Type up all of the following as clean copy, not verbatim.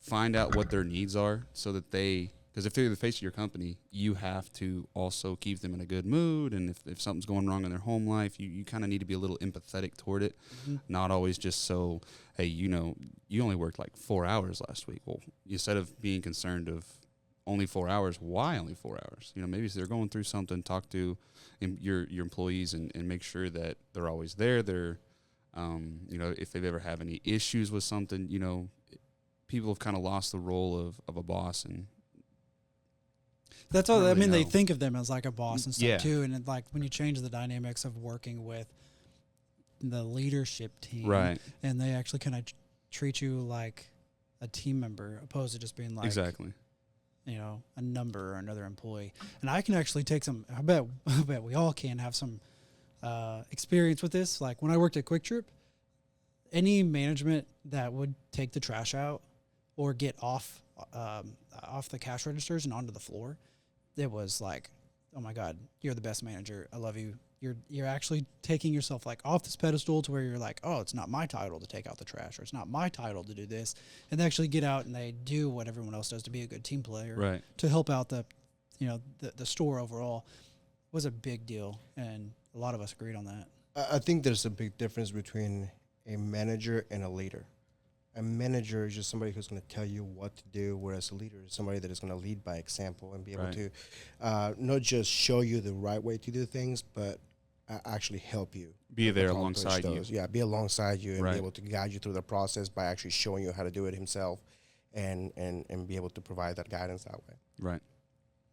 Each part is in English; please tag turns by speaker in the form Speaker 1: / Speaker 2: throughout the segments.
Speaker 1: find out what their needs are so that because if they're the face of your company, you have to also keep them in a good mood. And if something's going wrong in their home life, you kind of need to be a little empathetic toward it, not always just so, hey, you only worked like 4 hours last week. Well, instead of being concerned of only 4 hours, why only 4 hours? Maybe if they're going through something, talk to your employees and make sure that they're always there. They're, if they've ever have any issues with something, people have kind of lost the role of a boss, and
Speaker 2: that's all.
Speaker 1: really
Speaker 2: I mean,
Speaker 1: know.
Speaker 2: they think of them as like a boss and stuff
Speaker 1: Yeah.
Speaker 2: too. And like when you change the dynamics of working with the leadership team,
Speaker 1: Right.
Speaker 2: and they actually kind of treat you like a team member, opposed to just being like
Speaker 1: Exactly.
Speaker 2: A number or another employee. And I can actually take some. I bet we all can have some experience with this. Like when I worked at Quick Trip, any management that would take the trash out or get off the cash registers and onto the floor, it was like, oh my God, you're the best manager. I love you. You're actually taking yourself like off this pedestal to where you're like, oh, it's not my title to take out the trash, or it's not my title to do this. And they actually get out and they do what everyone else does to be a good team player,
Speaker 1: Right.
Speaker 2: to help out the store overall. Was a big deal, and a lot of us agreed on that.
Speaker 3: I think there's a big difference between a manager and a leader. A manager is just somebody who's going to tell you what to do, whereas a leader is somebody that is going to lead by example and be able to not just show you the right way to do things, but actually help you.
Speaker 1: Be there
Speaker 3: accomplish
Speaker 1: alongside you.
Speaker 3: those. Yeah, be alongside you and
Speaker 1: Right.
Speaker 3: be able to guide you through the process by actually showing you how to do it himself and be able to provide that guidance that way.
Speaker 1: Right.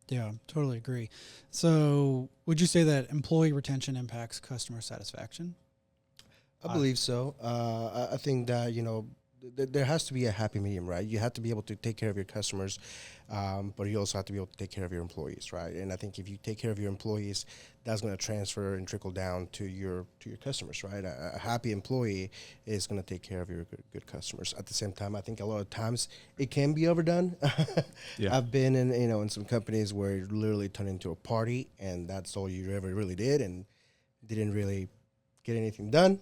Speaker 2: Yeah, totally agree. So would you say that employee retention impacts customer satisfaction?
Speaker 3: I believe so. I think that, there has to be a happy medium, right? You have to be able to take care of your customers, but you also have to be able to take care of your employees, right? And I think if you take care of your employees, that's going to transfer and trickle down to your customers, right? A happy employee is going to take care of your good customers. At the same time, I think a lot of times it can be overdone.
Speaker 1: Yeah.
Speaker 3: I've been in some companies where it literally turned into a party, and that's all you ever really did, and didn't really get anything done.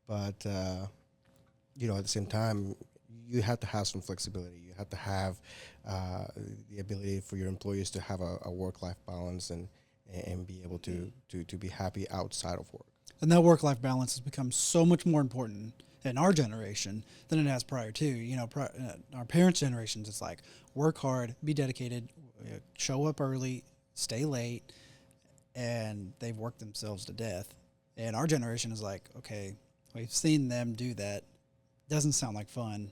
Speaker 3: But at the same time, you have to have some flexibility. You have to have the ability for your employees to have a work-life balance and be able to be happy outside of work.
Speaker 2: And that work-life balance has become so much more important in our generation than it has prior to. Our parents' generations, it's like work hard, be dedicated, show up early, stay late, and they've worked themselves to death. And our generation is like, okay, we've seen them do that. Doesn't sound like fun.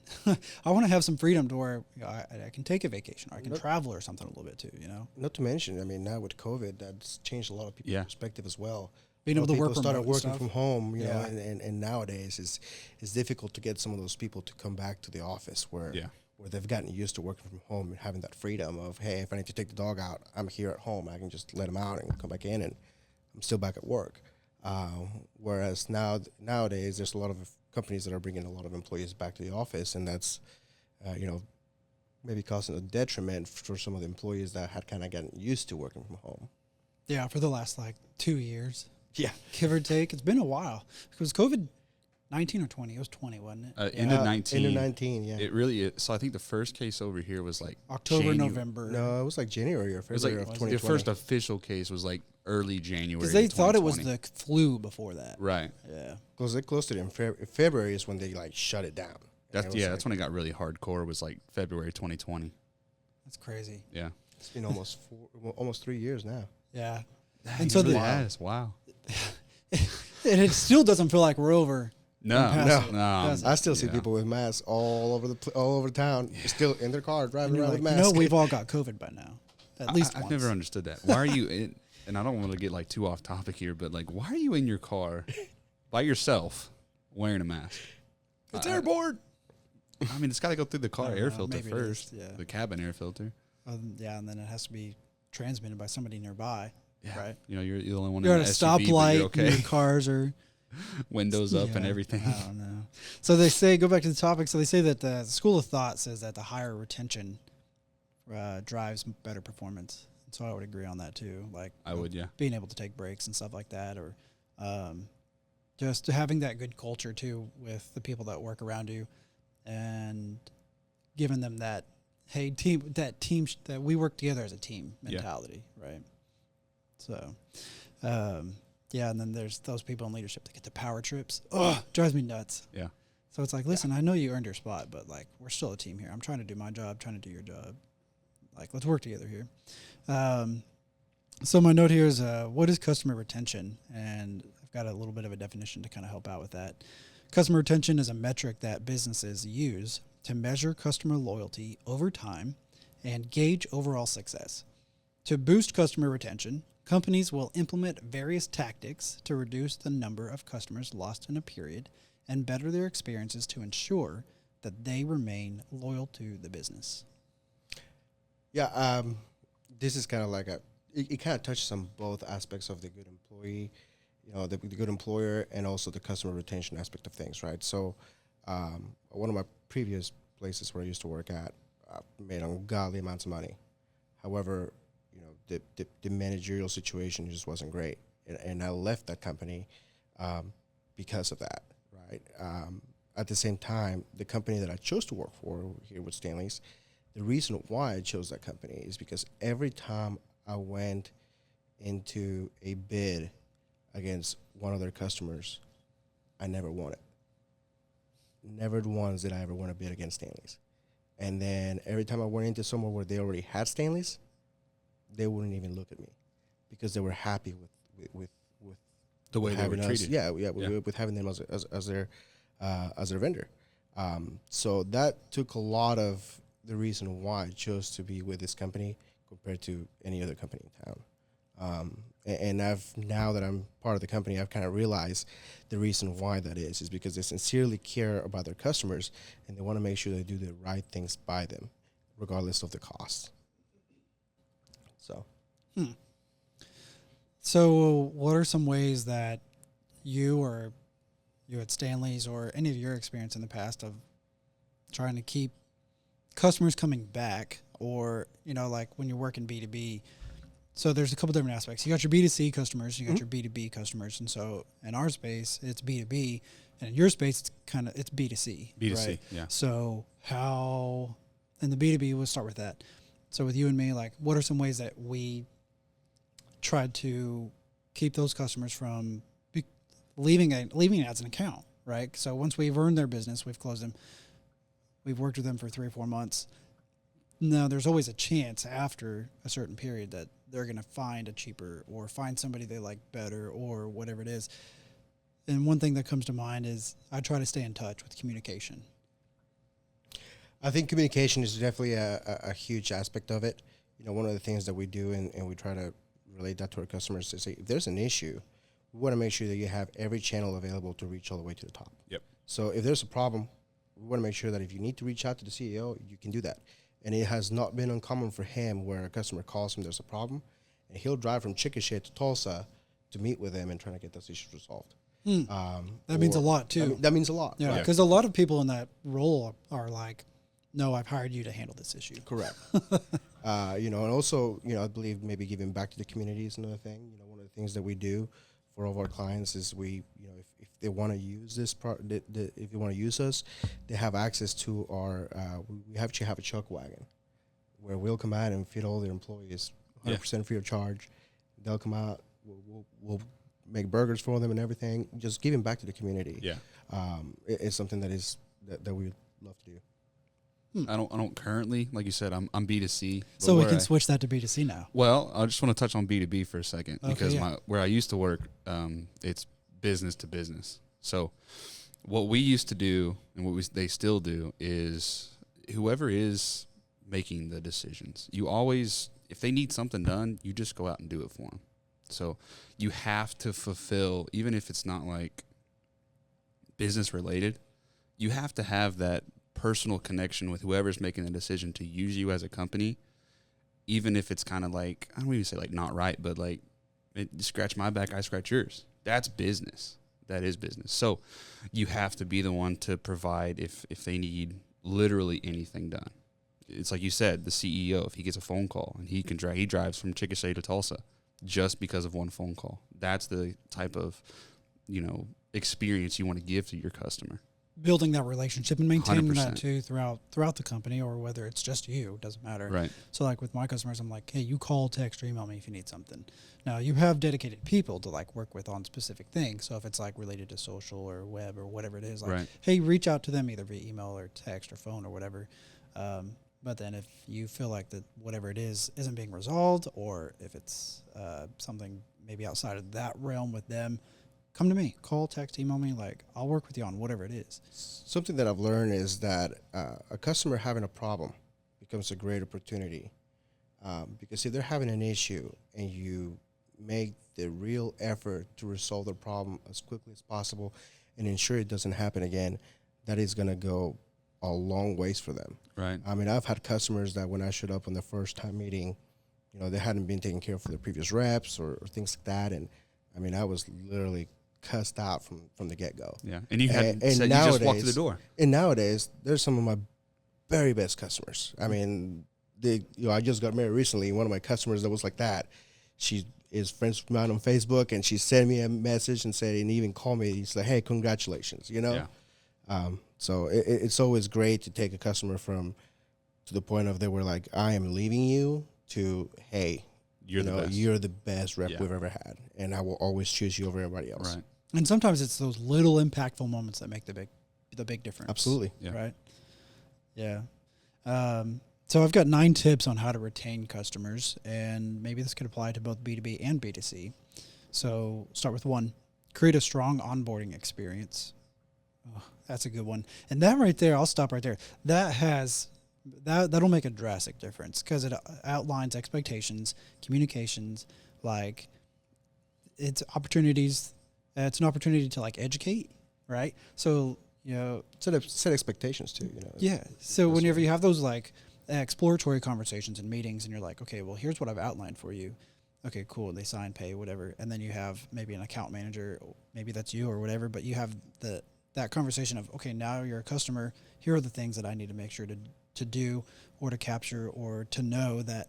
Speaker 2: I want to have some freedom to where I can take a vacation, or I can travel or something a little bit too,
Speaker 3: Not to mention, now with COVID, that's changed a lot of people's perspective as well.
Speaker 2: Being able to work
Speaker 3: people started
Speaker 2: remote and
Speaker 3: working
Speaker 2: stuff.
Speaker 3: from home, and nowadays it's difficult to get some of those people to come back to the office where they've gotten used to working from home and having that freedom of, hey, if I need to take the dog out, I'm here at home. I can just let him out and come back in, and I'm still back at work. Whereas nowadays, there's a lot of companies that are bringing a lot of employees back to the office, and that's, maybe causing a detriment for some of the employees that had kind of gotten used to working from home.
Speaker 2: Yeah, for the last 2 years.
Speaker 3: Yeah.
Speaker 2: Give or take. It's been a while. Because COVID-19 or 20? It was 20, wasn't it?
Speaker 1: End of 19.
Speaker 3: End of 19, yeah.
Speaker 1: It really is. So I think the first case over here was
Speaker 2: October, November.
Speaker 3: No, it was January or February of 2020.
Speaker 1: The first official case was early January.
Speaker 2: Because they
Speaker 1: of
Speaker 2: thought it was
Speaker 1: 2020.
Speaker 2: the flu before that.
Speaker 1: Right.
Speaker 2: Yeah.
Speaker 3: Because they closed it in February is when they shut it down.
Speaker 1: That's when it got really hardcore. Was February 2020.
Speaker 2: That's crazy.
Speaker 1: Yeah.
Speaker 3: It's been almost 3 years now.
Speaker 2: Yeah.
Speaker 1: And so really has. Wow.
Speaker 2: And it still doesn't feel like we're over.
Speaker 1: No.
Speaker 3: I still see people with masks all over town, still in their car driving around with masks.
Speaker 2: We've all got COVID by now. At least
Speaker 1: I've
Speaker 2: once.
Speaker 1: never understood that. Why are you in? And I don't want to get too off topic here, but why are you in your car by yourself wearing a mask?
Speaker 3: It's airborne.
Speaker 1: I mean, it's got to go through the car air filter
Speaker 2: maybe it
Speaker 1: first.
Speaker 2: is, yeah.
Speaker 1: The cabin air filter.
Speaker 2: And then it has to be transmitted by somebody nearby.
Speaker 1: Yeah.
Speaker 2: Right.
Speaker 1: You're the only one.
Speaker 2: You're
Speaker 1: in
Speaker 2: at a
Speaker 1: the SUV, but
Speaker 2: stoplight.
Speaker 1: you're okay.
Speaker 2: Your cars are
Speaker 1: Windows up and everything.
Speaker 2: I don't know. So they say, go back to the topic. So they say that the school of thought says that the higher retention drives better performance. So I would agree on that too.
Speaker 1: I would, yeah.
Speaker 2: Being able to take breaks and stuff like that, or just having that good culture too with the people that work around you, and giving them that, hey, that we work together as a team mentality, right? So, yeah, and then there's those people in leadership that get the power trips. Oh, drives me nuts.
Speaker 1: Yeah.
Speaker 2: So it's like, listen, I know you earned your spot, but like, we're still a team here. I'm trying to do my job, trying to do your job. Like, let's work together here. So my note here is, what is customer retention? And I've got a little bit of a definition to kind of help out with that. Customer retention is a metric that businesses use to measure customer loyalty over time and gauge overall success. To boost customer retention, companies will implement various tactics to reduce the number of customers lost in a period and better their experiences to ensure that they remain loyal to the business.
Speaker 3: Yeah, this is kind of like it kind of touches on both aspects of the good employee, the good employer, and also the customer retention aspect of things, right? So, one of my previous places where I used to work at made ungodly amounts of money. However, the managerial situation just wasn't great, and I left that company because of that, right? At the same time, the company that I chose to work for here with Stanley's, the reason why I chose that company is because every time I went into a bid against one of their customers, I never won it. Never once did I ever win a bid against Stanley's. And then every time I went into somewhere where they already had Stanley's, they wouldn't even look at me because they were happy with
Speaker 1: the way they were treated.
Speaker 3: With having them as their vendor. So that took a lot of the reason why I chose to be with this company compared to any other company in town. And now that I'm part of the company, I've kind of realized the reason why that is because they sincerely care about their customers and they want to make sure they do the right things by them, regardless of the cost.
Speaker 2: So what are some ways that you at Stanley's or any of your experience in the past of trying to keep customers coming back, or, like when you're working B2B, so there's a couple different aspects. You got your B2C customers, you got your B2B customers. And so in our space, it's B2B, and in your space, it's B2C.
Speaker 1: B2C,
Speaker 2: right?
Speaker 1: yeah.
Speaker 2: So how, in the B2B, we'll start with that. So with you and me, like, what are some ways that we tried to keep those customers from leaving it as an account, right? So once we've earned their business, we've closed them, we've worked with them for 3 or 4 months. Now, there's always a chance after a certain period that they're going to find a cheaper or find somebody they like better or whatever it is. And one thing that comes to mind is I try to stay in touch with communication.
Speaker 3: I think communication is definitely a huge aspect of it. One of the things that we do and we try to relate that to our customers is say, if there's an issue, we want to make sure that you have every channel available to reach all the way to the top.
Speaker 1: Yep.
Speaker 3: So if there's a problem, we want to make sure that if you need to reach out to the CEO, you can do that. And it has not been uncommon for him where a customer calls him, there's a problem, and he'll drive from Chickasha to Tulsa to meet with them and try to get those issues resolved.
Speaker 2: That means a lot, too.
Speaker 3: That means a lot.
Speaker 2: Yeah, because a lot of people in that role are like, no, I've hired you to handle this issue.
Speaker 3: Correct. And also, I believe maybe giving back to the community is another thing. One of the things that we do for all of our clients is if they want to use this, if they want to use us, they have access to our, we actually have a chuck wagon where we'll come out and feed all their employees 100% free of charge. They'll come out, we'll make burgers for them and everything, just giving back to the community.
Speaker 1: Yeah.
Speaker 3: It's something that we would love to do.
Speaker 1: I don't currently, like you said, I'm B2C.
Speaker 2: So we can switch that to B2C now.
Speaker 1: Well, I just want to touch on B2B for a second because
Speaker 2: yeah.
Speaker 1: where I used to work, it's business to business. So what we used to do and what they still do is whoever is making the decisions, you always, if they need something done, you just go out and do it for them. So you have to fulfill, even if it's not like business related, you have to have that personal connection with whoever's making the decision to use you as a company, even if it's kind of like, I don't even say like not right, but like scratch my back, I scratch yours. That's business. That is business. So you have to be the one to provide if they need literally anything done. It's like you said, the CEO, if he gets a phone call and he drives from Chickasha to Tulsa just because of one phone call. That's the type of, experience you want to give to your customer.
Speaker 2: building that relationship and maintaining
Speaker 1: 100%.
Speaker 2: that too throughout the company, or whether it's just you, doesn't matter.
Speaker 1: Right.
Speaker 2: So like with my customers, I'm like, hey, you call, text, or email me if you need something. Now you have dedicated people to like work with on specific things. So if it's like related to social or web or whatever it is, like,
Speaker 1: Right.
Speaker 2: hey, reach out to them either via email or text or phone or whatever. But then if you feel like that whatever it is isn't being resolved, or if it's something maybe outside of that realm with them, come to me. Call, text, email me. Like, I'll work with you on whatever it is.
Speaker 3: Something that I've learned is that a customer having a problem becomes a great opportunity, because if they're having an issue and you make the real effort to resolve the problem as quickly as possible and ensure it doesn't happen again, that is going to go a long ways for them.
Speaker 1: Right.
Speaker 3: I mean, I've had customers that when I showed up on the first time meeting, they hadn't been taken care of for the previous reps or things like that. And I mean, I was literally cussed out from the get-go.
Speaker 1: Yeah. And you had
Speaker 3: and
Speaker 1: said you just walked through the door.
Speaker 3: And nowadays, there's some of my very best customers. I mean, I just got married recently. One of my customers that was like that, she is friends with mine on Facebook, and she sent me a message and said, and even called me. He's like, hey, congratulations,
Speaker 1: Yeah.
Speaker 3: So it's always great to take a customer to the point of they were like, I am leaving you, to, hey,
Speaker 1: You're the best.
Speaker 3: you're the best rep
Speaker 1: Yeah.
Speaker 3: we've ever had, and I will always choose you over everybody else.
Speaker 1: Right.
Speaker 2: And sometimes it's those little impactful moments that make the big difference.
Speaker 3: Absolutely.
Speaker 1: Yeah.
Speaker 2: Right. Yeah. So I've got 9 tips on how to retain customers, and maybe this could apply to both B2B and B2C. So start with 1, create a strong onboarding experience. Oh, that's a good one. And that right there, I'll stop right there. That'll make a drastic difference, because it outlines expectations, communications, like it's opportunities. It's an opportunity to like educate, right? So,
Speaker 3: Set expectations too.
Speaker 2: yeah. So whenever you have those like exploratory conversations and meetings, and you're like, okay, well, here's what I've outlined for you. Okay, cool. They sign, pay, whatever. And then you have maybe an account manager, maybe that's you or whatever, but you have that conversation of, okay, now you're a customer. Here are the things that I need to make sure to do or to capture or to know that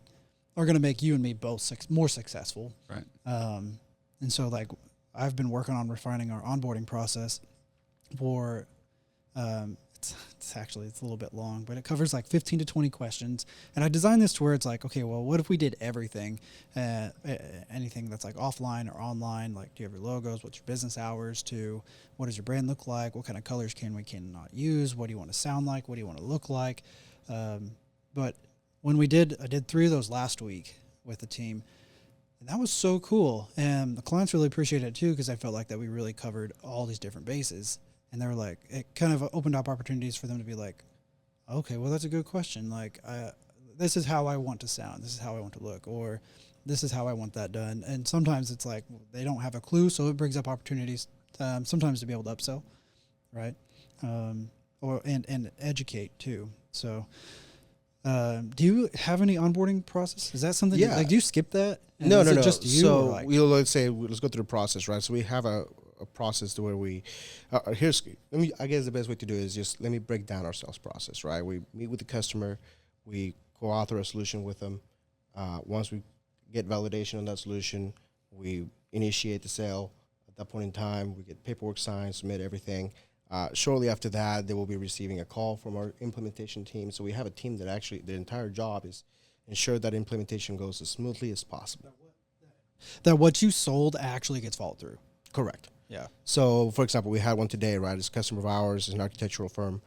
Speaker 2: are going to make you and me both more successful.
Speaker 1: Right.
Speaker 2: And so like I've been working on refining our onboarding process for, it's a little bit long, but it covers like 15 to 20 questions. And I designed this to where it's like, okay, well, what if we did everything, anything that's like offline or online? Like, do you have your logos? What's your business hours? To what does your brand look like? What kind of colors cannot use? What do you want to sound like? What do you want to look like? But when I did 3 of those last week with the team, and that was so cool. And the clients really appreciated it too, because I felt like that we really covered all these different bases. And they were like, it kind of opened up opportunities for them to be like, okay, well, that's a good question. Like, this is how I want to sound. This is how I want to look, or this is how I want that done. And sometimes it's like they don't have a clue, so it brings up opportunities sometimes to be able to upsell, right? And educate too. So, do you have any onboarding process? Is that something?
Speaker 3: Yeah.
Speaker 2: Do you skip that? And
Speaker 3: No.
Speaker 2: is it just you?
Speaker 3: So
Speaker 2: or like,
Speaker 3: let's go through the process, right? So we have a process to where we I guess the best way to do it is just let me break down our sales process, right? We meet with the customer, we co-author a solution with them. Once we get validation on that solution, we initiate the sale. At that point in time, we get paperwork signed, submit everything. Shortly after that, they will be receiving a call from our implementation team. So we have a team that actually, their entire job is ensure that implementation goes as smoothly as possible.
Speaker 2: that what you sold actually gets followed through.
Speaker 3: Correct.
Speaker 2: Yeah.
Speaker 3: So, for example, we had one today, right? It's a customer of ours, it's an architectural firm.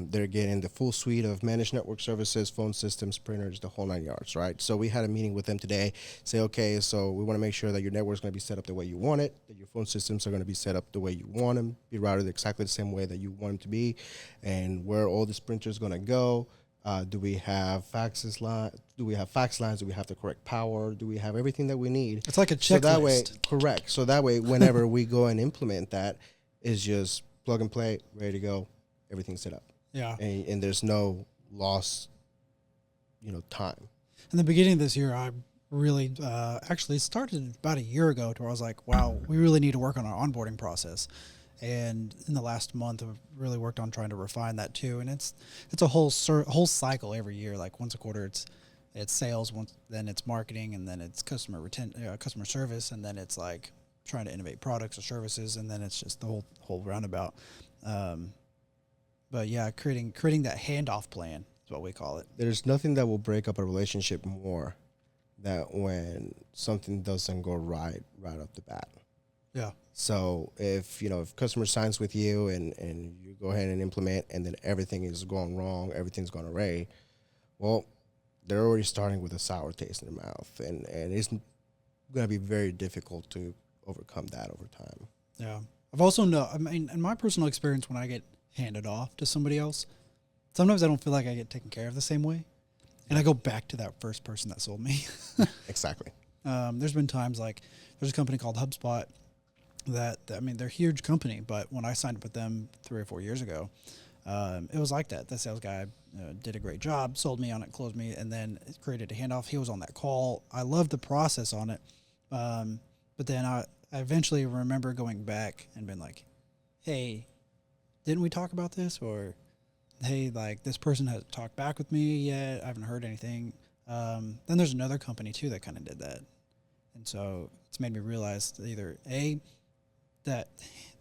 Speaker 3: They're getting the full suite of managed network services, phone systems, printers, the whole 9 yards, right? So we had a meeting with them today, say, okay, so we want to make sure that your network is going to be set up the way you want it, that your phone systems are going to be set up the way you want them, be routed exactly the same way that you want them to be, and where all this printers going to go. Do we have fax lines? Do we have the correct power? Do we have everything that we need?
Speaker 2: It's like a checklist.
Speaker 3: So that way, correct. So that way, whenever we go and implement that, it's just plug and play, ready to go, everything's set up.
Speaker 2: Yeah.
Speaker 3: And there's no loss, time.
Speaker 2: In the beginning of this year, I really actually started about a year ago to where I was like, wow, we really need to work on our onboarding process. And in the last month, I've really worked on trying to refine that too. And it's a whole cycle every year. Like once a quarter, it's sales, then it's marketing, and then it's customer service, and then it's like trying to innovate products or services, and then it's just the whole roundabout. But yeah, creating that handoff plan is what we call it.
Speaker 3: There's nothing that will break up a relationship more than when something doesn't go right off the bat.
Speaker 2: Yeah.
Speaker 3: So if customer signs with you and you go ahead and implement, and then everything is going wrong, everything's gone awry, well, they're already starting with a sour taste in their mouth, and it's going to be very difficult to overcome that over time.
Speaker 2: Yeah. I've also in my personal experience, when I get handed off to somebody else, sometimes I don't feel like I get taken care of the same way. And I go back to that first person that sold me.
Speaker 3: Exactly.
Speaker 2: There's been times like there's a company called HubSpot that they're a huge company, but when I signed up with them 3 or 4 years ago, it was like that. The sales guy did a great job, sold me on it, closed me, and then it created a handoff. He was on that call. I loved the process on it. But then I eventually remember going back and being like, hey, didn't we talk about this? Or, hey, like this person hasn't talked back with me yet. I haven't heard anything. Then there's another company too that kind of did that. And so it's made me realize that either that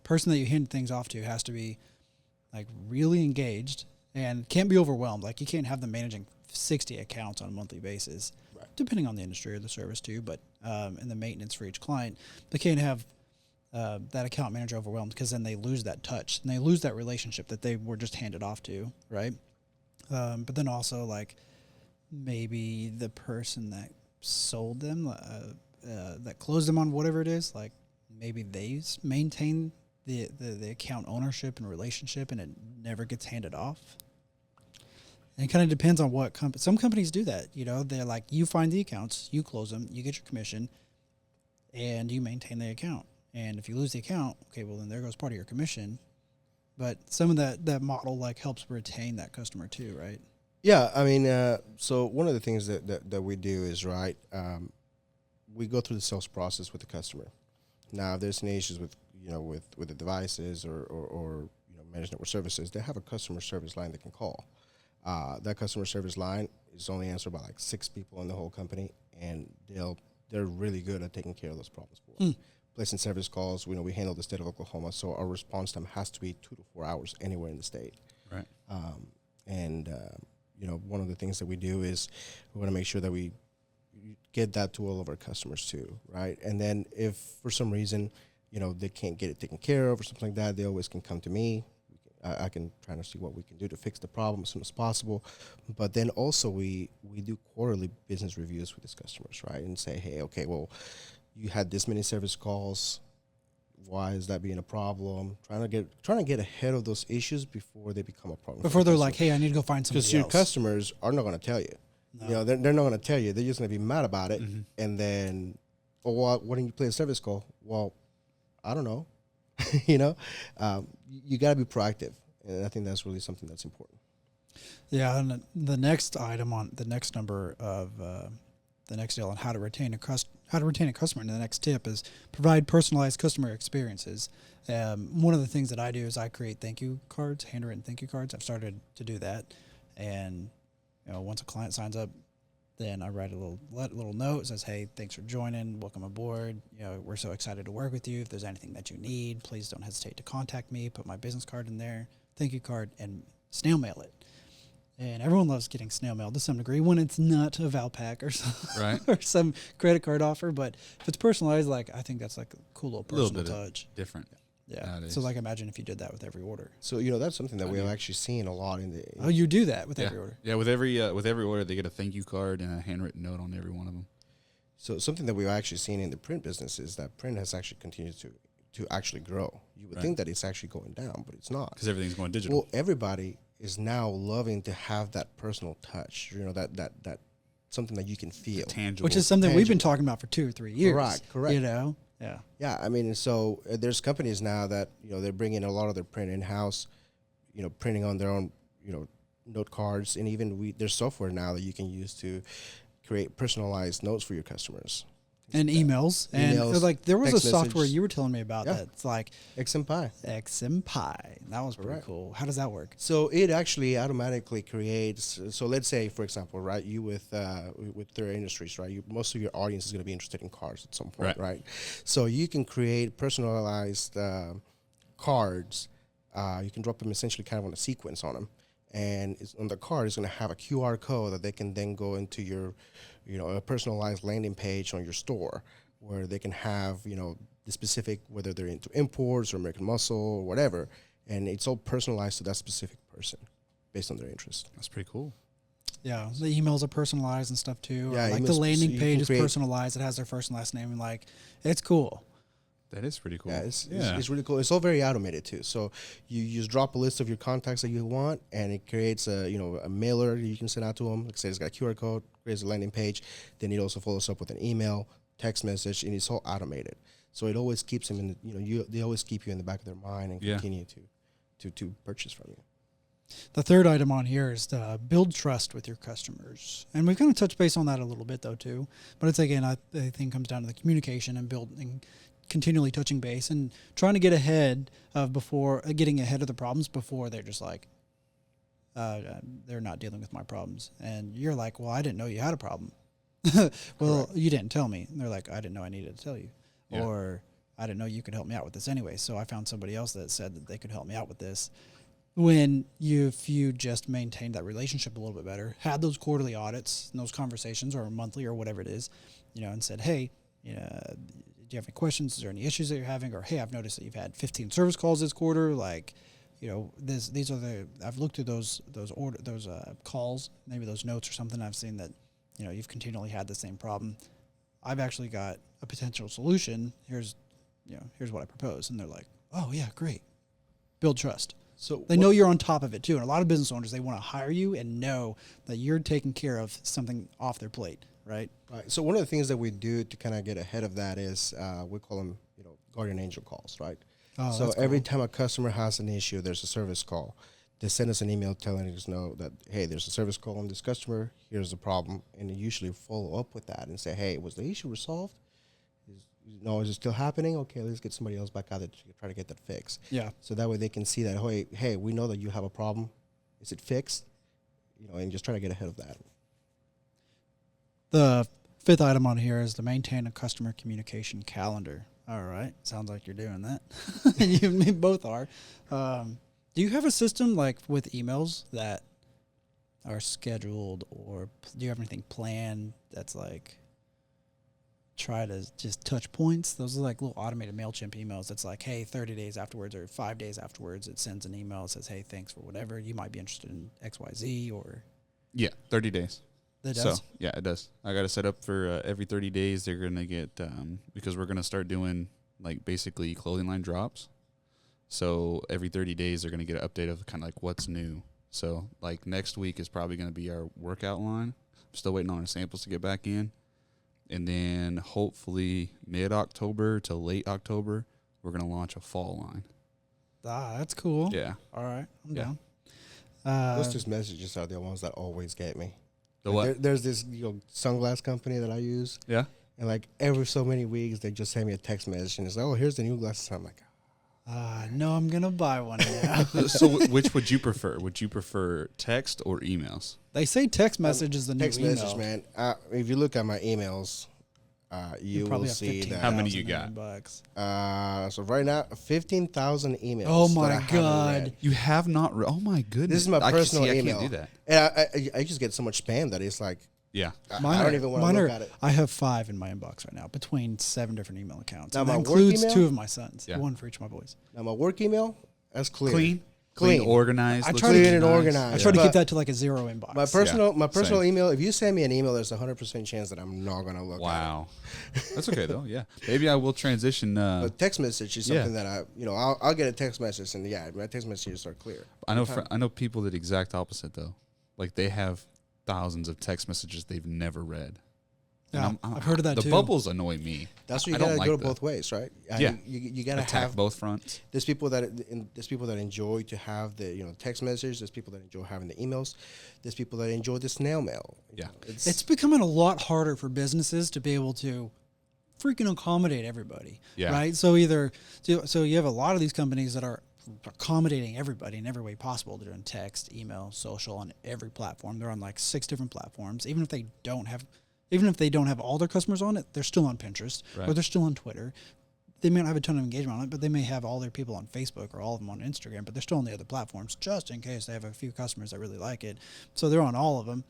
Speaker 2: person that you hand things off to has to be like really engaged and can't be overwhelmed. Like you can't have them managing 60 accounts on a monthly basis,
Speaker 3: right,
Speaker 2: depending on the industry or the service too, but and the maintenance for each client. They can't have that account manager overwhelmed, because then they lose that touch and they lose that relationship that they were just handed off to, right? But then also like maybe the person that sold them, that closed them on whatever it is, like maybe they maintain the account ownership and relationship, and it never gets handed off. And it kind of depends on what some companies do that. They're like, you find the accounts, you close them, you get your commission, and you maintain the account. And if you lose the account, okay, well then there goes part of your commission. But some of that model like helps retain that customer too, right?
Speaker 3: Yeah, I mean, so one of the things that we do is, right, we go through the sales process with the customer. Now, if there's any issues with the devices or managed network services, they have a customer service line they can call. That customer service line is only answered by like 6 people in the whole company, and they're really good at taking care of those problems for us. Placing service calls, we handle the state of Oklahoma, so our response time has to be 2 to 4 hours anywhere in the state.
Speaker 1: Right.
Speaker 3: One of the things that we do is we want to make sure that we get that to all of our customers too, right? And then if for some reason, they can't get it taken care of or something like that, they always can come to me. I can try to see what we can do to fix the problem as soon as possible. But then also we do quarterly business reviews with these customers, right? And say, hey, okay, well, you had this many service calls. Why is that being a problem? Trying to get ahead of those issues before they become a problem.
Speaker 2: Before they're like, hey, I need to go find somebody else.
Speaker 3: Because your customers are not going to tell you.
Speaker 2: No.
Speaker 3: They're not going to tell you. They're just going to be mad about it. Mm-hmm. And then, why didn't you play a service call? Well, I don't know. You got to be proactive. And I think that's really something that's important.
Speaker 2: Yeah, and the next item on the next number of the next deal on how to retain a customer, and the next tip is provide personalized customer experiences. One of the things that I do is I create thank you cards, handwritten thank you cards. I've started to do that, and once a client signs up, then I write a little note that says, hey, thanks for joining, welcome aboard. We're so excited to work with you. If there's anything that you need, please don't hesitate to contact me. Put my business card in there, thank you card, and snail mail it. And everyone loves getting snail mail to some degree when it's not a Valpak or some,
Speaker 1: right,
Speaker 2: or some credit card offer. But if it's personalized, like I think that's like a cool little personal touch.
Speaker 1: Different.
Speaker 2: Yeah.
Speaker 1: Nowadays.
Speaker 2: So like imagine if you did that with every order.
Speaker 3: So that's something that we've actually seen a lot in the.
Speaker 2: Oh, you do that with every order.
Speaker 1: Yeah, with every order they get a thank you card and a handwritten note on every one of them.
Speaker 3: So something that we've actually seen in the print business is that print has actually continued to actually grow. You would think that it's actually going down, but it's not.
Speaker 1: Because everything's going digital.
Speaker 3: Well, everybody is now loving to have that personal touch. That something that you can feel,
Speaker 1: tangible,
Speaker 2: which is something we've been talking about for 2 or 3 years.
Speaker 3: Correct.
Speaker 2: Yeah.
Speaker 3: Yeah, I mean, so there's companies now that they're bringing a lot of their print in house, printing on their own note cards, and even there's software now that you can use to create personalized notes for your customers.
Speaker 2: And emails. And like there was a software you were telling me about that's like
Speaker 3: XMPie.
Speaker 2: That was pretty cool. How does that work?
Speaker 3: So it actually automatically creates. So let's say, for example, right, you with their industries, right, most of your audience is going to be interested in cars at some point, right? So you can create personalized cards you can drop them essentially kind of on a sequence on them. And it's on the card, it's going to have a QR code that they can then go into your, a personalized landing page on your store where they can have, the specific, whether they're into imports or American Muscle or whatever. And it's all personalized to that specific person based on their interest.
Speaker 1: That's pretty cool.
Speaker 2: Yeah, the emails are personalized and stuff too.
Speaker 3: Yeah,
Speaker 2: like the landing page is personalized. It has their first and last name, and like it's cool.
Speaker 1: That is pretty cool.
Speaker 3: Yeah, it's really cool. It's all very automated too. So you just drop a list of your contacts that you want, and it creates a mailer that you can send out to them. Like I said, it's got a QR code, creates a landing page. Then it also follows up with an email, text message, and it's all automated. So it always keeps them in. They always keep you in the back of their mind and continue to purchase from you.
Speaker 2: The third item on here is to build trust with your customers. And we've kind of touched base on that a little bit, though, too. But it's, again, I think comes down to the communication and building, continually touching base and trying to get ahead of getting ahead of the problems before they're just like, they're not dealing with my problems. And you're like, well, I didn't know you had a problem. Well, correct. You didn't tell me. And they're like, I didn't know I needed to tell you. Yeah. Or I didn't know you could help me out with this anyway. So I found somebody else that said that they could help me out with this. When if you just maintained that relationship a little bit better, had those quarterly audits and those conversations or monthly or whatever it is, and said, hey, do you have any questions? Is there any issues that you're having? Or, hey, I've noticed that you've had 15 service calls this quarter. Like, these are I've looked through those calls, maybe those notes or something. I've seen that, you've continually had the same problem. I've actually got a potential solution. Here's what I propose. And they're like, oh yeah, great. Build trust. So they know you're on top of it too. And a lot of business owners, they want to hire you and know that you're taking care of something off their plate, right?
Speaker 3: Right. So one of the things that we do to kind of get ahead of that is we call them, guardian angel calls, right? Oh, so every time a customer has an issue, there's a service call. They send us an email telling us that, hey, there's a service call on this customer. Here's the problem. And they usually follow up with that and say, hey, was the issue resolved? Is it still happening? Okay, let's get somebody else back out there to try to get that fixed. Yeah. So that way they can see that, hey, we know that you have a problem. Is it fixed? And just try to get ahead of that.
Speaker 2: The fifth item on here is to maintain a customer communication calendar. All right. Sounds like you're doing that. You both are. Do you have a system like with emails that are scheduled, or do you have anything planned that's like try to just touch points? Those are like little automated MailChimp emails. That's like, hey, 30 days afterwards or 5 days afterwards, it sends an email that says, hey, thanks for whatever. You might be interested in XYZ or.
Speaker 1: Yeah, 30 days.
Speaker 2: That does?
Speaker 1: So, yeah, it does. I got to set up for every 30 days. They're going to get, because we're going to start doing like basically clothing line drops. So every 30 days, they're going to get an update of kind of like what's new. So like next week is probably going to be our workout line. I'm still waiting on our samples to get back in. And then hopefully mid-October to late October, we're going to launch a fall line.
Speaker 2: Ah, that's cool.
Speaker 1: Yeah.
Speaker 2: All right. I'm down.
Speaker 3: Those two messages are the ones that always get me.
Speaker 1: The what?
Speaker 3: There's this sunglass company that I use.
Speaker 1: Yeah.
Speaker 3: And like every so many weeks, they just send me a text message and it's like, oh, here's the new glasses. And I'm like,
Speaker 2: no, I'm going to buy one now.
Speaker 1: So which would you prefer? Would you prefer text or emails?
Speaker 2: They say text message is the new email.
Speaker 3: Text message, man. If you look at my emails, you will see that.
Speaker 1: How many you got?
Speaker 3: So right now, 15,000 emails.
Speaker 2: Oh my God.
Speaker 1: You have not oh my goodness.
Speaker 3: This is my personal
Speaker 1: I
Speaker 3: email.
Speaker 1: can't do that.
Speaker 3: And I just get so much spam that it's like,
Speaker 1: yeah.
Speaker 3: I don't even want to look at it.
Speaker 2: I have 5 in my inbox right now between 7 different email accounts.
Speaker 3: Now
Speaker 2: and
Speaker 3: my
Speaker 2: that includes
Speaker 3: work email,
Speaker 2: 2 of my sons,
Speaker 1: yeah.
Speaker 2: 1 for each of my boys.
Speaker 3: Now my work email, that's clear.
Speaker 1: Clean, organized.
Speaker 3: I try to get it organized.
Speaker 2: I try to keep that to like a 0 inbox.
Speaker 3: My personal email, if you send me an email, there's a 100% chance that I'm not going to look at it.
Speaker 1: Wow. That's okay though, yeah. Maybe I will transition.
Speaker 3: But text message is something that I'll get a text message and my text messages are clear.
Speaker 1: I know people that exact opposite though. Like they have thousands of text messages they've never read.
Speaker 2: Yeah, I've heard of that too.
Speaker 1: The bubbles annoy me.
Speaker 3: That's what you gotta go both ways, right?
Speaker 1: Yeah,
Speaker 3: you gotta
Speaker 1: attack
Speaker 3: have
Speaker 1: both fronts.
Speaker 3: There's people that enjoy to have the text message. There's people that enjoy having the emails. There's people that enjoy the snail mail.
Speaker 1: Yeah,
Speaker 2: it's becoming a lot harder for businesses to be able to freaking accommodate everybody. Yeah, right. So you have a lot of these companies that are accommodating everybody in every way possible. They're doing text, email, social on every platform. They're on like 6 different platforms. Even if they don't have all their customers on it, they're still on Pinterest or they're still on Twitter. they may not have a ton of engagement on it, but they may have all their people on Facebook or all of them on Instagram, but they're still on the other platforms just in case they have a few customers that really like it. So they're on all of them.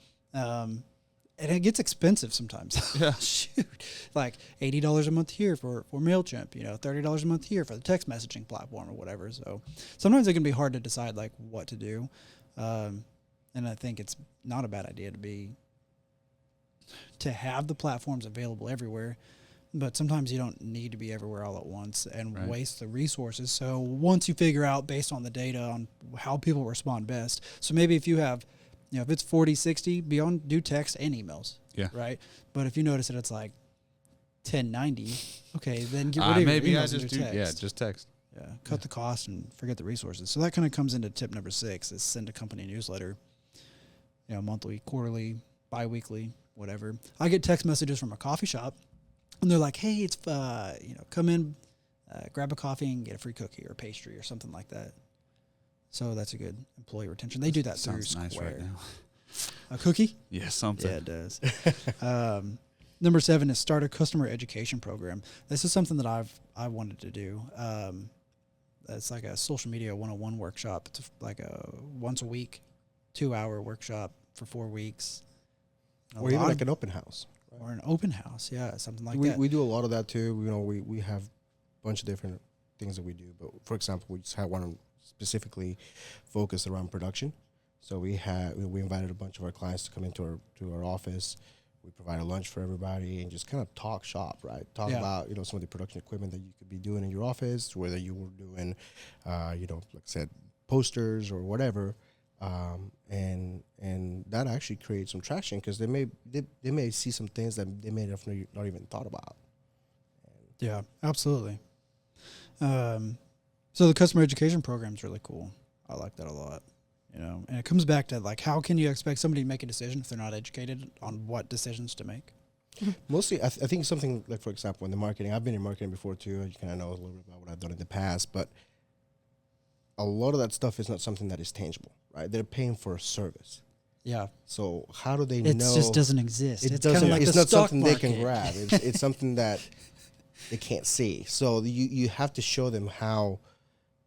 Speaker 2: And it gets expensive sometimes.
Speaker 1: Yeah.
Speaker 2: Shoot. Like $80 a month here for MailChimp, $30 a month here for the text messaging platform or whatever. So sometimes it can be hard to decide like what to do. And I think it's not a bad idea to have the platforms available everywhere, but sometimes you don't need to be everywhere all at once and waste the resources. So once you figure out based on the data on how people respond best, so maybe if you have, if it's 40-60, do text and emails. Yeah. Right. But if you notice that it's like 10-90, okay, then get rid of
Speaker 1: maybe
Speaker 2: your
Speaker 1: I
Speaker 2: emails
Speaker 1: just
Speaker 2: and
Speaker 1: do
Speaker 2: your text.
Speaker 1: just text.
Speaker 2: Yeah. Cut the cost and forget the resources. So that kind of comes into tip number 6 is send a company newsletter, monthly, quarterly, bi-weekly, whatever. I get text messages from a coffee shop and they're like, hey, it's, come in, grab a coffee and get a free cookie or pastry or something like that. So that's a good employee retention. They do that through Square.
Speaker 1: Nice right now.
Speaker 2: A cookie?
Speaker 1: Yeah, something.
Speaker 2: Yeah, it does. Number 7 is start a customer education program. This is something that I wanted to do. It's like a social media 101 workshop. It's like a once a week, 2-hour workshop for 4 weeks.
Speaker 3: Or even like an open house.
Speaker 2: Right? Or an open house, yeah, something like
Speaker 3: that.
Speaker 2: that.
Speaker 3: We do a lot of that too. We have a bunch of different things that we do. But for example, we just had one specifically focused around production. So we invited a bunch of our clients to come into our office. We provide a lunch for everybody and just kind of talk shop, right? Talk about, some of the production equipment that you could be doing in your office, whether you were doing, like I said, posters or whatever. And that actually creates some traction because they may see some things that they may have not even thought about.
Speaker 2: Yeah, absolutely. So the customer education program is really cool. I like that a lot. And it comes back to like, how can you expect somebody to make a decision if they're not educated on what decisions to make?
Speaker 3: Mostly, I think something like, for example, in the marketing, I've been in marketing before too. You kind of know a little bit about what I've done in the past, but a lot of that stuff is not something that is tangible, right? They're paying for a service.
Speaker 2: Yeah.
Speaker 3: So how do they know?
Speaker 2: It just doesn't exist.
Speaker 3: It's kind of like it's not something market. They can grab. It's something that they can't see. So you have to show them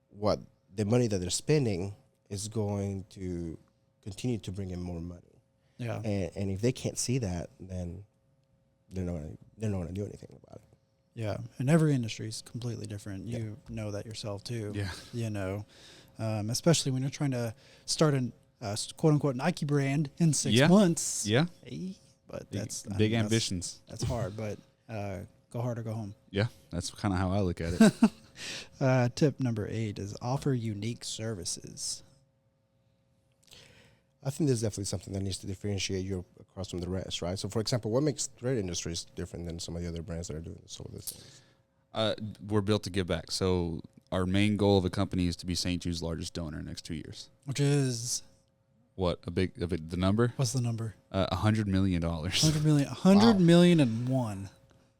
Speaker 3: what the money that they're spending is going to continue to bring in more money.
Speaker 2: Yeah.
Speaker 3: And if they can't see that, then they're not going to do anything about it.
Speaker 2: Yeah. And every industry is completely different. You know that yourself too.
Speaker 1: Yeah.
Speaker 2: Especially when you're trying to start an quote unquote Nike brand in 6 months.
Speaker 1: Yeah.
Speaker 2: Hey, but that's
Speaker 1: big ambitions.
Speaker 2: That's hard, but go hard or go home.
Speaker 1: Yeah. That's kind of how I look at it.
Speaker 2: Tip number 8 is offer unique services.
Speaker 3: I think there's definitely something that needs to differentiate you across from the rest, right? So, for example, what makes thread industries different than some of the other brands that are doing some of this things?
Speaker 1: We're built to give back. So our main goal of the company is to be St. Jude's largest donor in the next 2 years.
Speaker 2: Which is
Speaker 1: what the number?
Speaker 2: What's the number?
Speaker 1: $100 million.
Speaker 2: $100 million and one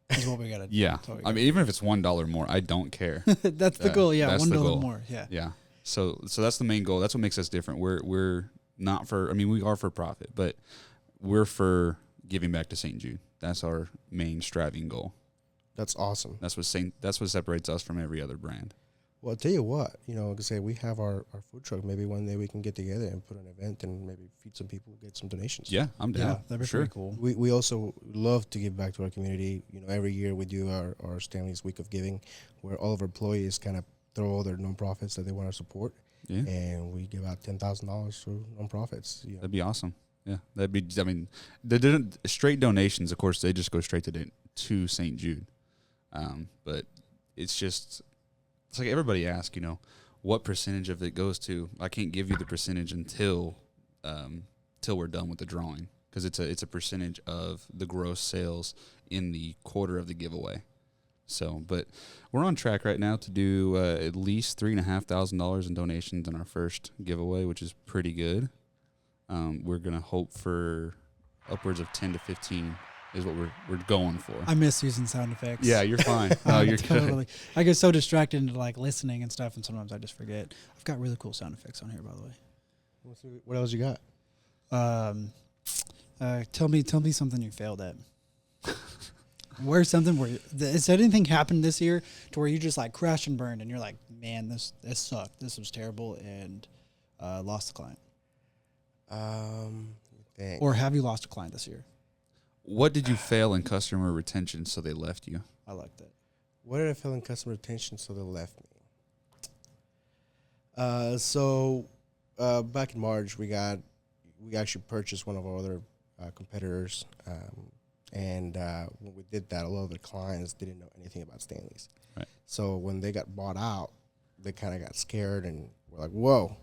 Speaker 2: is what we got to do.
Speaker 1: Yeah. I mean, even if it's $1 more, I don't care.
Speaker 2: That's the goal. Yeah. $1 more. Yeah.
Speaker 1: Yeah. So that's the main goal. That's what makes us different. We're not for, we are for profit, but we're for giving back to St. Jude. That's our main striving goal.
Speaker 3: That's awesome.
Speaker 1: That's what separates us from every other brand.
Speaker 3: Well, I'll tell you what, like I say, we have our food truck. Maybe one day we can get together and put an event and maybe feed some people, get some donations.
Speaker 1: Yeah, I'm down.
Speaker 2: Yeah, that'd be pretty cool.
Speaker 3: We also love to give back to our community. Every year we do our Stanley's Week of Giving, where all of our employees kind of throw all their nonprofits that they want to support. Yeah. And we give out $10,000 to nonprofits.
Speaker 1: That'd be awesome. Yeah, that'd be. The straight donations, of course, they just go straight to St. Jude. But it's like everybody asks, what percentage of it goes to. I can't give you the percentage until we're done with the drawing, because it's a percentage of the gross sales in the quarter of the giveaway. So, but we're on track right now to do at least $3,500 in donations in our first giveaway, which is pretty good. We're gonna hope for upwards of 10 to 15 is what we're going for.
Speaker 2: I miss using sound effects.
Speaker 1: Yeah, you're fine. No, you're
Speaker 2: totally.
Speaker 1: good.
Speaker 2: I get so distracted into like listening and stuff, and sometimes I just forget. I've got really cool sound effects on here, by the way.
Speaker 3: What else you got?
Speaker 2: Tell me something you failed at. Wear something where has anything happened this year to where you just like crashed and burned and you're like, man, this sucked. This was terrible, and lost the client. Or have you lost a client this year?
Speaker 1: What did you fail in customer retention so they left you?
Speaker 2: I like that.
Speaker 3: What did I fail in customer retention so they left me? So back in March, we actually purchased one of our other competitors, and when we did that, a lot of the clients didn't know anything about Stanley's.
Speaker 1: Right.
Speaker 3: So when they got bought out, they kind of got scared and were like, "Whoa,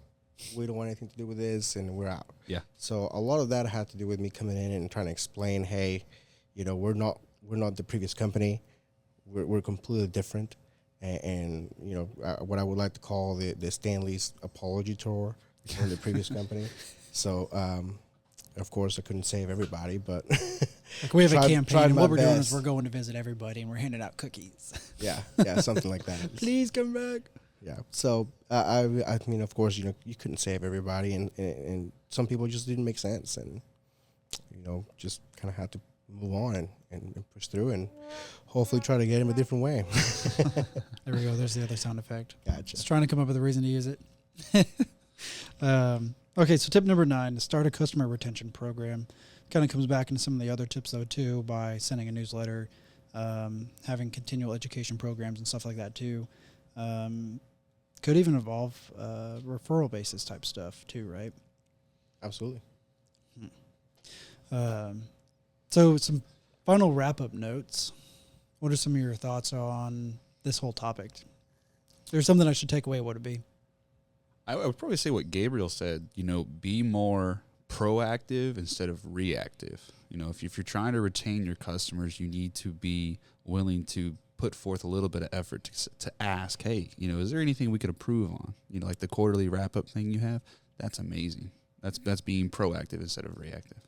Speaker 3: we don't want anything to do with this," and we're out.
Speaker 1: Yeah.
Speaker 3: So a lot of that had to do with me coming in and trying to explain, "Hey, we're not the previous company. We're completely different." And what I would like to call the Stanley's apology tour from the previous company. So, of course, I couldn't save everybody, but
Speaker 2: like we have a campaign, and what we're doing is
Speaker 3: best.
Speaker 2: we're going to visit everybody, and we're handing out cookies.
Speaker 3: Yeah, something like that.
Speaker 2: Please come back.
Speaker 3: Yeah. So, I mean, of course, you couldn't save everybody, and some people just didn't make sense, and just kind of had to move on and push through and hopefully try to get him a different way.
Speaker 2: There we go. There's the other sound effect.
Speaker 3: Gotcha.
Speaker 2: Just trying to come up with a reason to use it. Okay, so tip number 9, to start a customer retention program. Kind of comes back into some of the other tips, though, too, by sending a newsletter, having continual education programs and stuff like that, too. Could even involve referral basis type stuff, too, right?
Speaker 3: Absolutely.
Speaker 2: So some final wrap-up notes. What are some of your thoughts on this whole topic? If there's something I should take away, what would it be?
Speaker 1: I would probably say what Gabriel said, be more proactive instead of reactive. If you're trying to retain your customers, you need to be willing to put forth a little bit of effort to ask, hey, is there anything we could improve on? Like the quarterly wrap-up thing you have, that's amazing. That's being proactive instead of reactive.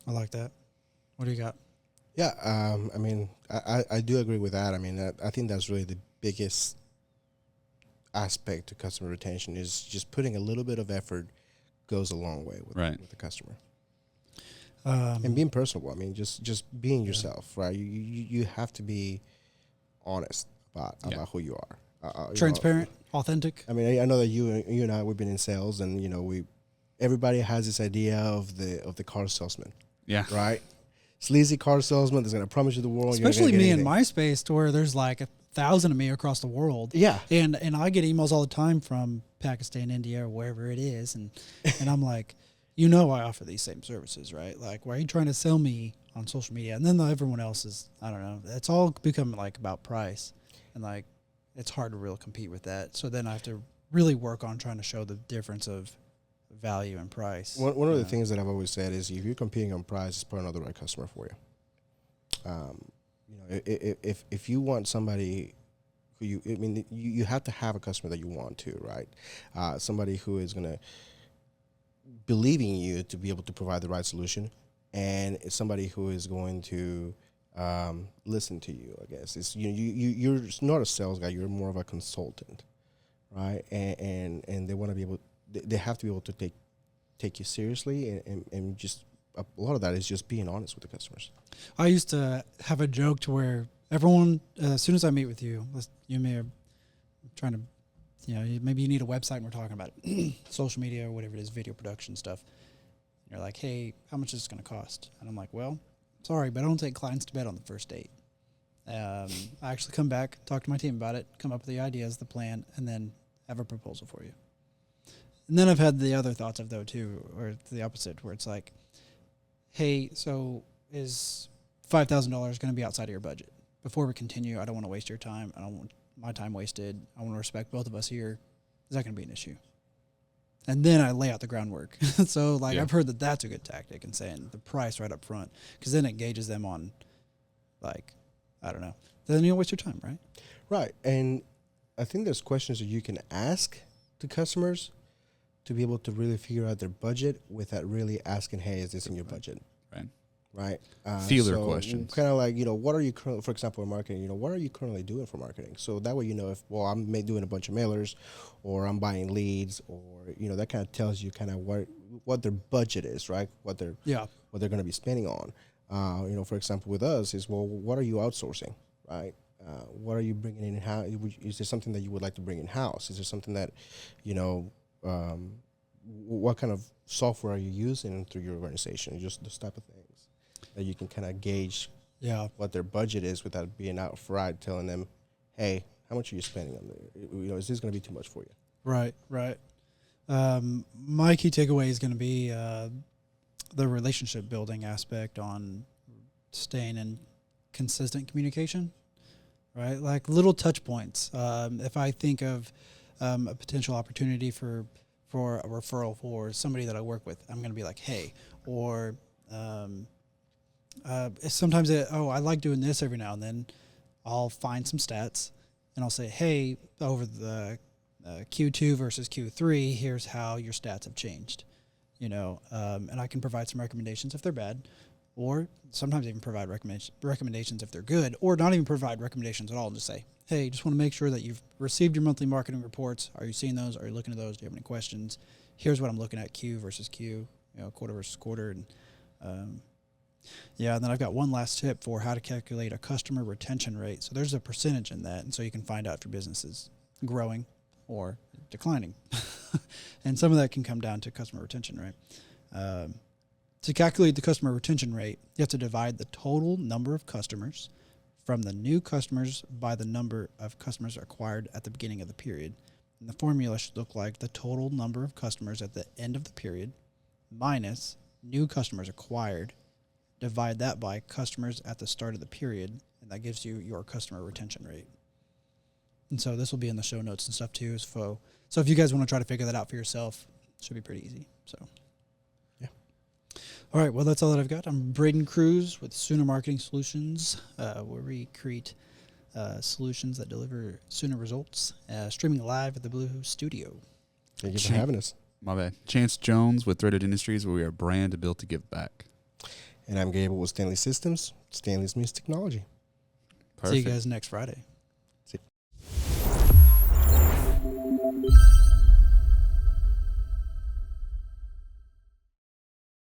Speaker 2: I like that. What do you got?
Speaker 3: Yeah, I mean, I do agree with that. I mean, I think that's really the biggest aspect to customer retention is just putting a little bit of effort goes a long way with the customer. And being personable. I mean, just being yourself, right? You have to be honest about who you are.
Speaker 2: Transparent, authentic.
Speaker 3: I mean, I know that you and I, we've been in sales, and everybody has this idea of the car salesman.
Speaker 1: Yeah.
Speaker 3: Right. Sleazy car salesman that's going to promise you the world.
Speaker 2: Especially me in my space, to where there's like 1,000 of me across the world.
Speaker 3: Yeah.
Speaker 2: And I get emails all the time from Pakistan, India, or wherever it is, and I'm like, I offer these same services, right? Like, why are you trying to sell me on social media? And then everyone else is, I don't know. It's all become like about price, and like it's hard to really compete with that. So then I have to really work on trying to show the difference of value and price.
Speaker 3: One of the things that I've always said is if you're competing on price, it's probably not the right customer for you. If you want somebody who you have to have a customer that you want to, right? Somebody who is going to believe in you to be able to provide the right solution, and it's somebody who is going to listen to you. I guess it's you're not a sales guy. You're more of a consultant, right? And they want to be able. They have to be able to take you seriously, and just a lot of that is just being honest with the customers.
Speaker 2: I used to have a joke to where everyone, as soon as I meet with you, you may be trying to, maybe you need a website and we're talking about it, social media or whatever it is, video production stuff. And you're like, hey, how much is this going to cost? And I'm like, well, sorry, but I don't take clients to bed on the first date. I actually come back, talk to my team about it, come up with the ideas, the plan, and then have a proposal for you. And then I've had the other thoughts of, though, too, or the opposite, where it's like, hey, so is $5,000 going to be outside of your budget? Before we continue, I don't want to waste your time. I don't want my time wasted. I want to respect both of us here. Is that going to be an issue? And then I lay out the groundwork. So, I've heard that that's a good tactic, and saying the price right up front, because then it gauges them on, I don't know. Then you don't waste your time, right?
Speaker 3: Right. And I think there's questions that you can ask to customers to be able to really figure out their budget without really asking, hey, is this in your budget? Right.
Speaker 1: Feeler questions.
Speaker 3: Kind of like, what are you currently, for example, in marketing, what are you currently doing for marketing? So that way, if, I'm doing a bunch of mailers, or I'm buying leads, or, that kind of tells you kind of what their budget is, right? What they're going to be spending on. For example, with us is, well, what are you outsourcing, right? What are you bringing in house? Is there something that you would like to bring in house? Is there something that, what kind of software are you using through your organization? Just those type of things that you can kind of gauge what their budget is without being outright telling them, hey, how much are you spending on the, is this going to be too much for you?
Speaker 2: Right. My key takeaway is going to be the relationship building aspect on staying in consistent communication, right? Like little touch points. If I think of a potential opportunity for a referral for somebody that I work with, I'm going to be like, hey, or sometimes I like doing this every now and then. I'll find some stats and I'll say, hey, over the Q2 versus Q3, here's how your stats have changed, and I can provide some recommendations if they're bad, or sometimes even provide recommendations if they're good, or not even provide recommendations at all and just say, hey, just want to make sure that you've received your monthly marketing reports. Are you seeing those? Are you looking at those? Do you have any questions? Here's what I'm looking at, Q versus Q, quarter versus quarter. And and then I've got one last tip for how to calculate a customer retention rate. So there's a percentage in that, and so you can find out if your business is growing or declining. And some of that can come down to customer retention, right? To calculate the customer retention rate, you have to divide the total number of customers from the new customers by the number of customers acquired at the beginning of the period. And the formula should look like the total number of customers at the end of the period minus new customers acquired. Divide that by customers at the start of the period, and that gives you your customer retention rate. And so this will be in the show notes and stuff too. So if you guys want to try to figure that out for yourself, it should be pretty easy. So,
Speaker 3: yeah.
Speaker 2: All right. Well, that's all that I've got. I'm Braden Cruz with Sooner Marketing Solutions, where we create solutions that deliver sooner results. Streaming live at the Blue Studio.
Speaker 3: Thank you for having us.
Speaker 1: My bad. Chance Jones with Threaded Industries, where we are a brand built to give back.
Speaker 3: And I'm Gable with Stanley Systems. Stanley's means technology.
Speaker 1: Perfect.
Speaker 2: See you guys next Friday.